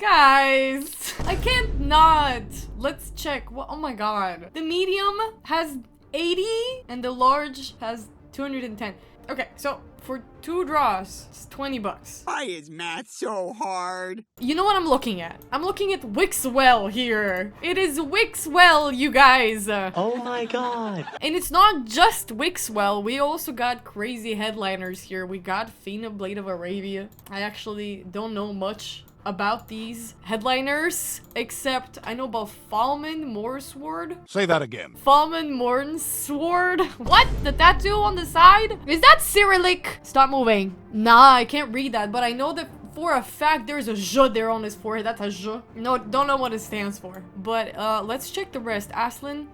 Guys, I can't not. Let's check. What? Oh my god. The medium has 80 and the large has 210. Okay, so for 2 draws, it's 20 bucks. Why is math so hard? You know what I'm looking at? I'm looking at Wixwell here. It is Wixwell, you guys. Oh my god. And it's not just Wixwell. We also got crazy headliners here. We got Fina Blade of Arabia. I actually don't know much about these headliners, except I know about Falman Moorsword. Say that again. Falman Moorsword. What? The tattoo on the side? Is that Cyrillic? Stop moving. Nah, I can't read that, but I know that for a fact there's a J there on his forehead. That's a J. No, don't know what it stands for. But let's check the rest. Aslan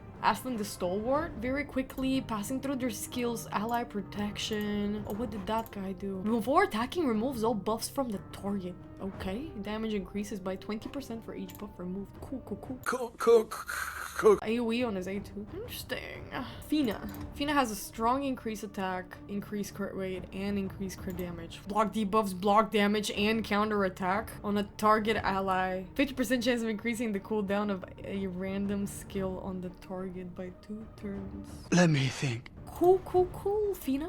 the Stalwart, very quickly passing through their skills, ally protection. Oh, what did that guy do? Before attacking, removes all buffs from the target. Okay, damage increases by 20% for each buff removed. Cool. AoE on his A2. Interesting. Fina has a strong increased attack, increased crit rate, and increased crit damage. Block debuffs, block damage, and counter attack on a target ally. 50% chance of increasing the cooldown of a random skill on the target by 2 turns. Let me think. Cool, Fina.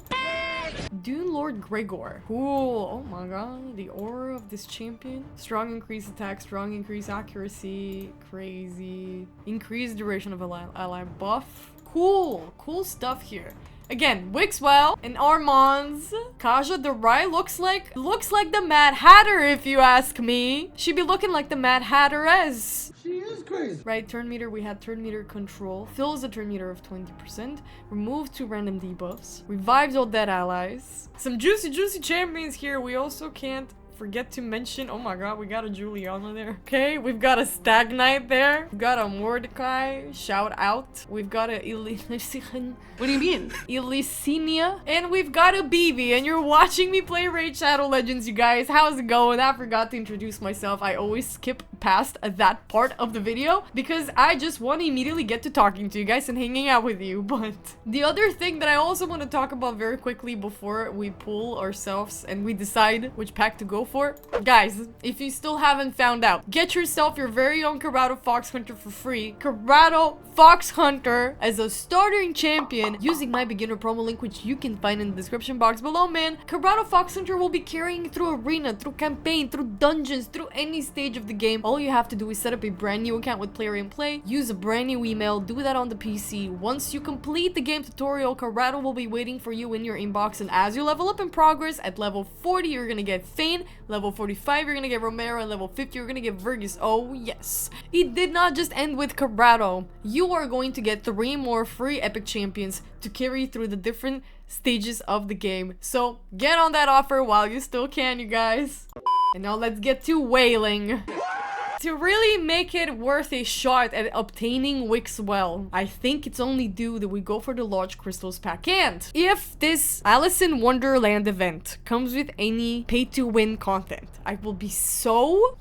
Dune Lord Gregor. Cool. Oh my god. The aura of this champion. Strong increased attack, strong increased accuracy. Crazy. Increased duration of ally buff. Cool stuff here. Again, Wixwell and Armand's. Kaja the Rai looks like the Mad Hatter, if you ask me. She'd be looking like the Mad Hatteress. She is crazy. Right, turn meter, we had turn meter control. Fills the turn meter of 20%. Removes 2 random debuffs. Revives all dead allies. Some juicy champions here. We also can't forget to mention, oh my god, we got a Juliana there. Okay, we've got a Stag Knight there. We've got a Mordecai, shout out. We've got a What do you mean? Elisinia. And we've got a BB, and you're watching me play Raid Shadow Legends, you guys. How's it going? I forgot to introduce myself. I always skip past that part of the video because I just want to immediately get to talking to you guys and hanging out with you. But the other thing that I also want to talk about very quickly before we pull ourselves and we decide which pack to go for. Guys, if you still haven't found out, get yourself your very own Karato Foxhunter for free. Karato Foxhunter as a starting champion using my beginner promo link, which you can find in the description box below, man. Karato Foxhunter will be carrying through arena, through campaign, through dungeons, through any stage of the game. All you have to do is set up a brand new account with Player and Play, use a brand new email, do that on the PC. Once you complete the game tutorial, Karato will be waiting for you in your inbox, and as you level up in progress, at level 40 you're gonna get Fane, level 45 you're gonna get Romero, and level 50 you're gonna get Vergis. Oh yes. It did not just end with Karato. You are going to get 3 more free epic champions to carry through the different stages of the game. So get on that offer while you still can, you guys. And now let's get to whaling. To really make it worth a shot at obtaining Wixwell, I think it's only due that we go for the large crystals pack. And if this Alice in Wonderland event comes with any pay-to-win content, I will be so...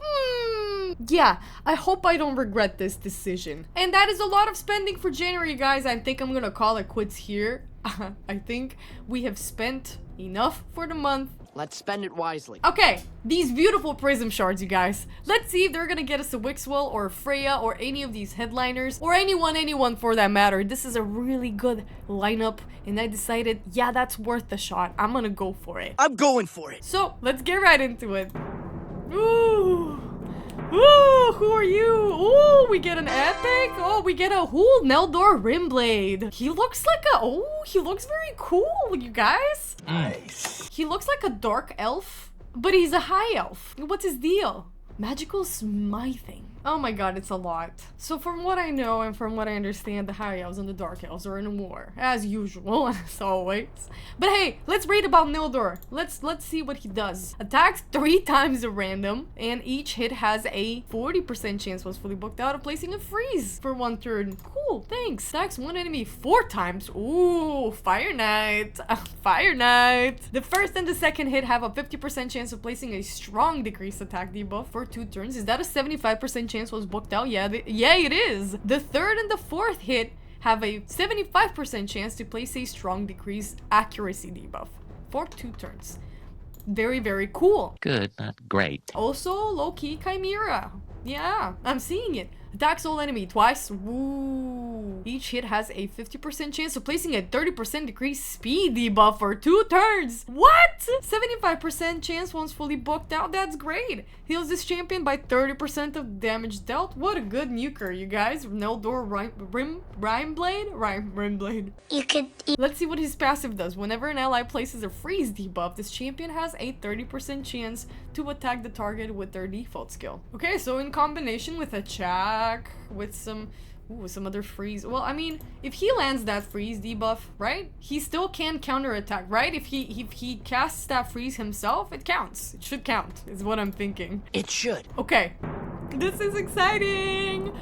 yeah, I hope I don't regret this decision. And that is a lot of spending for January, guys. I think I'm gonna call it quits here. I think we have spent enough for the month. Let's spend it wisely. Okay, these beautiful Prism shards, you guys. Let's see if they're gonna get us a Wixwell or a Freya or any of these headliners or anyone for that matter. This is a really good lineup and I decided, yeah, that's worth the shot. I'm gonna go for it. I'm going for it. So, let's get right into it. Ooh. Ooh, who are you? Ooh, we get an epic. Oh, we get a Neldor Rimblade. He looks like he looks very cool, you guys. Nice. He looks like a dark elf, but he's a high elf. What's his deal? Magical smithing. Oh my god, it's a lot. So from what I know and from what I understand, the high elves and the dark elves are in a war, as usual, as always. But hey, let's read about Nildor. Let's see what he does. Attacks 3 times at random, and each hit has a 40% chance was fully booked out of placing a freeze for 1 turn. Cool, thanks. Attacks 1 enemy 4 times. Ooh, Fire Knight. Fire Knight. The first and the second hit have a 50% chance of placing a strong decreased attack debuff for 2 turns. Is that a 75% chance was booked out? Yeah, it is. The third and the fourth hit have a 75% chance to place a strong decreased accuracy debuff for 2 turns. very, very cool. Good, not great. Also, low-key Chimera. Yeah, I'm seeing it. Attacks all enemy twice. Woo. Each hit has a 50% chance of placing a 30% decreased speed debuff for 2 turns. What? 75% chance once fully booked out. That's great. Heals this champion by 30% of damage dealt. What a good nuker, you guys. Neldor Rime Blade. You could Let's see what his passive does. Whenever an ally places a freeze debuff, this champion has a 30% chance to attack the target with their default skill. Okay, so in combination with attack, with some other freeze. Well, I mean, if he lands that freeze debuff, right? He still can counterattack, right? If he casts that freeze himself, it counts. It should count, is what I'm thinking. It should. Okay. This is exciting.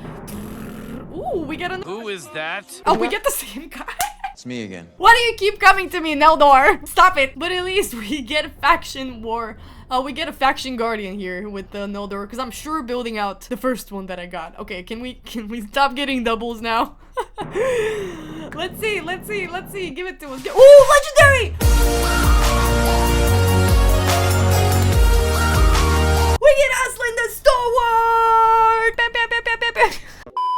Ooh, we get another. Who is that? Oh, we get the same guy. It's me again. Why do you keep coming to me, Neldor? Stop it. But at least we get faction war. We get a faction guardian here with the Neldor, because I'm sure building out the first one that I got. Okay, can we stop getting doubles now? Let's see. Give it to us. Ooh, legendary! We get Aslan the Stalwart! Bam, bam, bam, bam, bam, bam.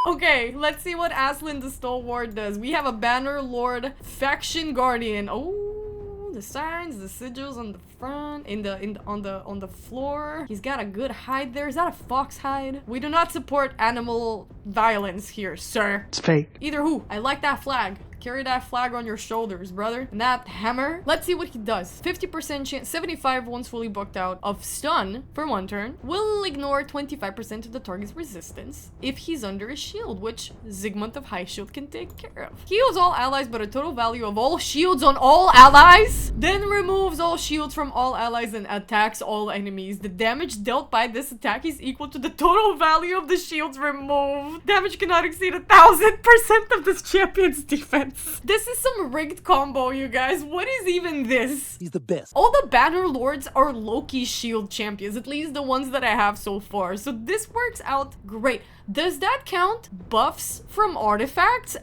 Okay, let's see what Aslan the Stalwart does. We have a Banner Lord Faction Guardian. Oh, the signs, the sigils on the front, on the floor. He's got a good hide there. Is that a fox hide? We do not support animal violence here, sir. It's fake. Either who. I like that flag. Carry that flag on your shoulders, brother. And that hammer. Let's see what he does. 50% chance, 75 once fully booked out of stun for 1 turn. Will ignore 25% of the target's resistance if he's under a shield, which Zigmund of High Shield can take care of. Heals all allies, but a total value of all shields on all allies. Then removes all shields from all allies and attacks all enemies. The damage dealt by this attack is equal to the total value of the shields removed. Damage cannot exceed 1000% of this champion's defense. This is some rigged combo, you guys. What is even this? He's the best. All the Banner Lords are Loki shield champions, at least the ones that I have so far. So this works out great. Does that count buffs from artifacts?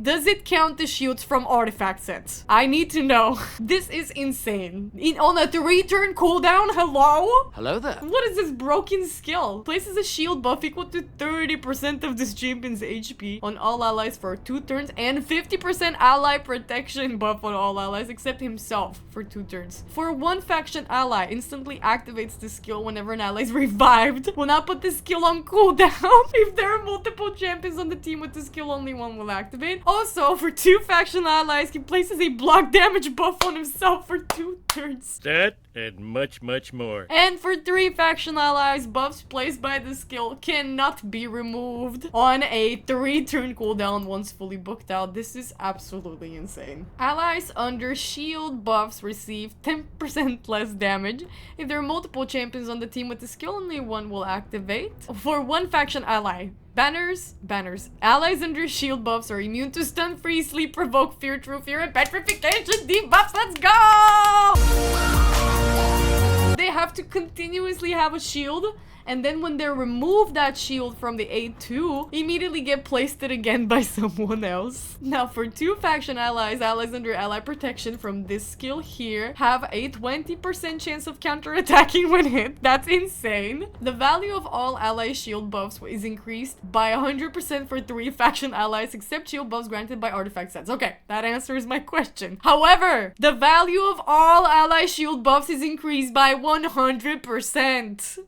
Does it count the shields from artifact sets? I need to know. This is insane. On a 3-turn cooldown? Hello? Hello there. What is this broken skill? Places a shield buff equal to 30% of this champion's HP on all allies for 2 turns and 50% ally protection buff on all allies except himself for 2 turns. For 1 faction ally, instantly activates the skill whenever an ally is revived. Will not put the skill on cooldown. If there are multiple champions on the team with the skill, only 1 will activate. Also, for 2 faction allies, he places a block damage buff on himself for 2 turns. That and much, much more. And for 3 faction allies, buffs placed by the skill cannot be removed on a 3-turn cooldown once fully booked out. This is absolutely insane. Allies under shield buffs receive 10% less damage. If there are multiple champions on the team with the skill, only 1 will activate. For 1 faction ally, Banners. Allies under shield buffs are immune to stun, freeze, sleep, provoke, fear, true fear, and petrification debuffs. Let's go! They have to continuously have a shield, and then when they remove that shield from the A2, immediately get placed it again by someone else. Now for 2 faction allies, allies under ally protection from this skill here have a 20% chance of counterattacking when hit. That's insane. The value of all ally shield buffs is increased by 100% for 3 faction allies except shield buffs granted by artifact sets. Okay, that answers my question. However, the value of all ally shield buffs is increased by 100%.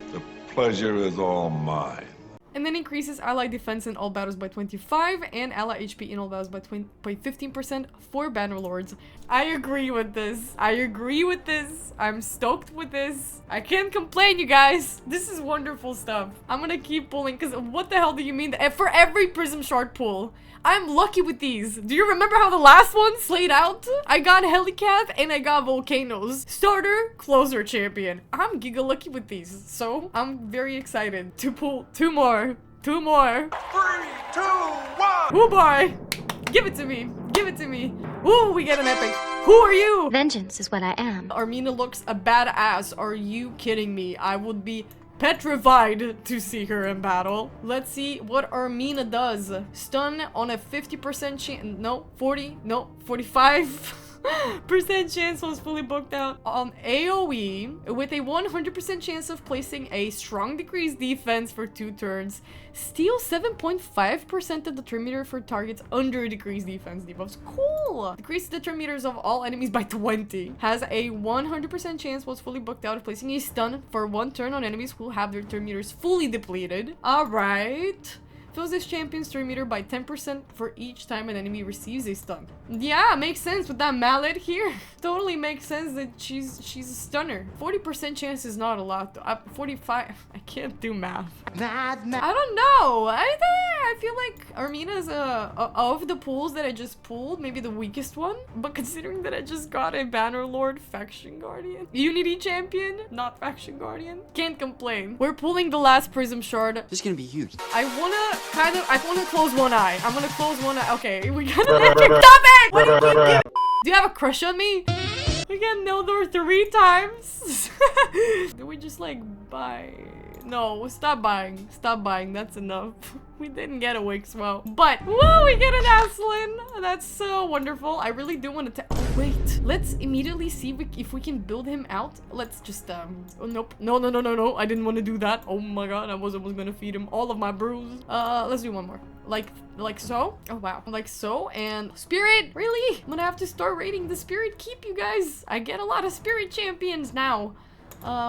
Pleasure is all mine. And then increases ally defense in all battles by 25 and ally HP in all battles by 15% for Banner Lords. I agree with this. I'm stoked with this. I can't complain, you guys. This is wonderful stuff. I'm gonna keep pulling, because what the hell do you mean? For every Prism Shard pull, I'm lucky with these. Do you remember how the last one slayed out? I got Helicath and I got Volcanoes. Starter, closer champion. I'm giga lucky with these. So I'm very excited to pull 2 more. 2 more. 3, 2, 1. Oh boy. Give it to me. Ooh, we get an epic. Who are you? vengeance is what I am. Armina looks a badass. Are you kidding me? I would be petrified to see her in battle. Let's see what Armina does. Stun on a 50% chance. No, 40. No, 45. percent chance was fully booked out on AoE with a 100% chance of placing a strong decreased defense for 2 turns. Steal 7.5% of the turn meter for targets under decreased defense debuffs. Cool! Decrease the turn meters of all enemies by 20. Has a 100% chance was fully booked out of placing a stun for 1 turn on enemies who have their turn meters fully depleted. Alright. Fills this champion's turn meter by 10% for each time an enemy receives a stun. Yeah, makes sense with that mallet here. Totally makes sense that she's a stunner. 40% chance is not a lot though. 45. I can't do math. I don't know. I feel like Armina is of the pools that I just pulled, maybe the weakest one. But considering that I just got a Bannerlord Faction Guardian, Unity Champion, not Faction Guardian, can't complain. We're pulling the last Prism Shard. This is gonna be huge. I wanna close one eye. I'm gonna close one eye. Okay, we gotta let you stop it! What do you do? Do you have a crush on me? We get Nildor 3 times. Do we just like buy? No, stop buying. Stop buying. That's enough. We didn't get a Wixwell. But, whoa, we get an Aslan. That's so wonderful. I really do want to oh, wait. Let's immediately see if we can build him out. Let's just, oh, nope. No. I didn't want to do that. Oh my god, I was almost gonna feed him all of my brews. Let's do one more. Like so? Oh wow. Like so, and Spirit? Really? I'm gonna have to start raiding the Spirit Keep, you guys. I get a lot of Spirit Champions now.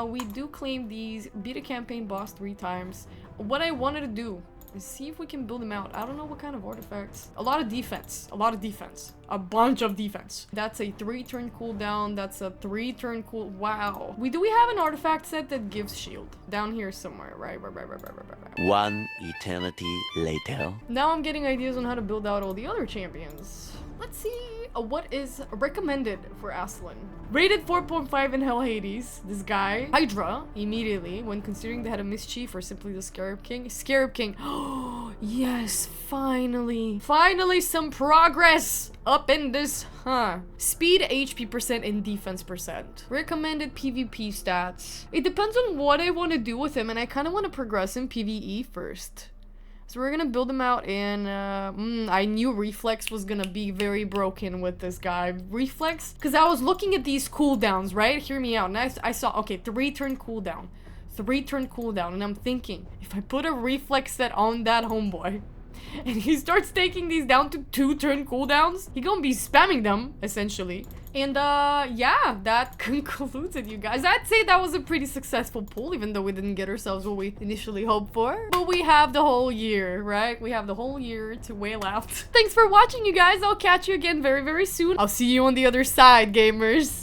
We do claim these, beat a campaign boss 3 times. What I wanted to do is see if we can build him out. I don't know what kind of artifacts. A lot of defense. A bunch of defense. That's a 3-turn cooldown. That's a 3-turn cool. Wow. Do we have an artifact set that gives shield? Down here somewhere. Right. 1 eternity later. Now I'm getting ideas on how to build out all the other champions. Let's see what is recommended for Aslan. Rated 4.5 in Hell Hades. This guy. Hydra, immediately, when considering the Head of Mischief or simply the Scarab King. Scarab King. Oh, yes, finally. Finally some progress up in this, Speed, HP percent, and defense percent. Recommended PvP stats. It depends on what I want to do with him, and I kind of want to progress in PvE first. So we're gonna build him out in, I knew Reflex was gonna be very broken with this guy. Reflex? Because I was looking at these cooldowns, right? Hear me out. And I saw, okay, 3-turn cooldown. 3-turn cooldown. And I'm thinking, if I put a Reflex set on that homeboy, and he starts taking these down to 2-turn cooldowns, he gonna be spamming them, essentially. And, yeah, that concludes it, you guys. I'd say that was a pretty successful pull, even though we didn't get ourselves what we initially hoped for. But we have the whole year, right? We have the whole year to wail out. Thanks for watching, you guys. I'll catch you again very, very soon. I'll see you on the other side, gamers.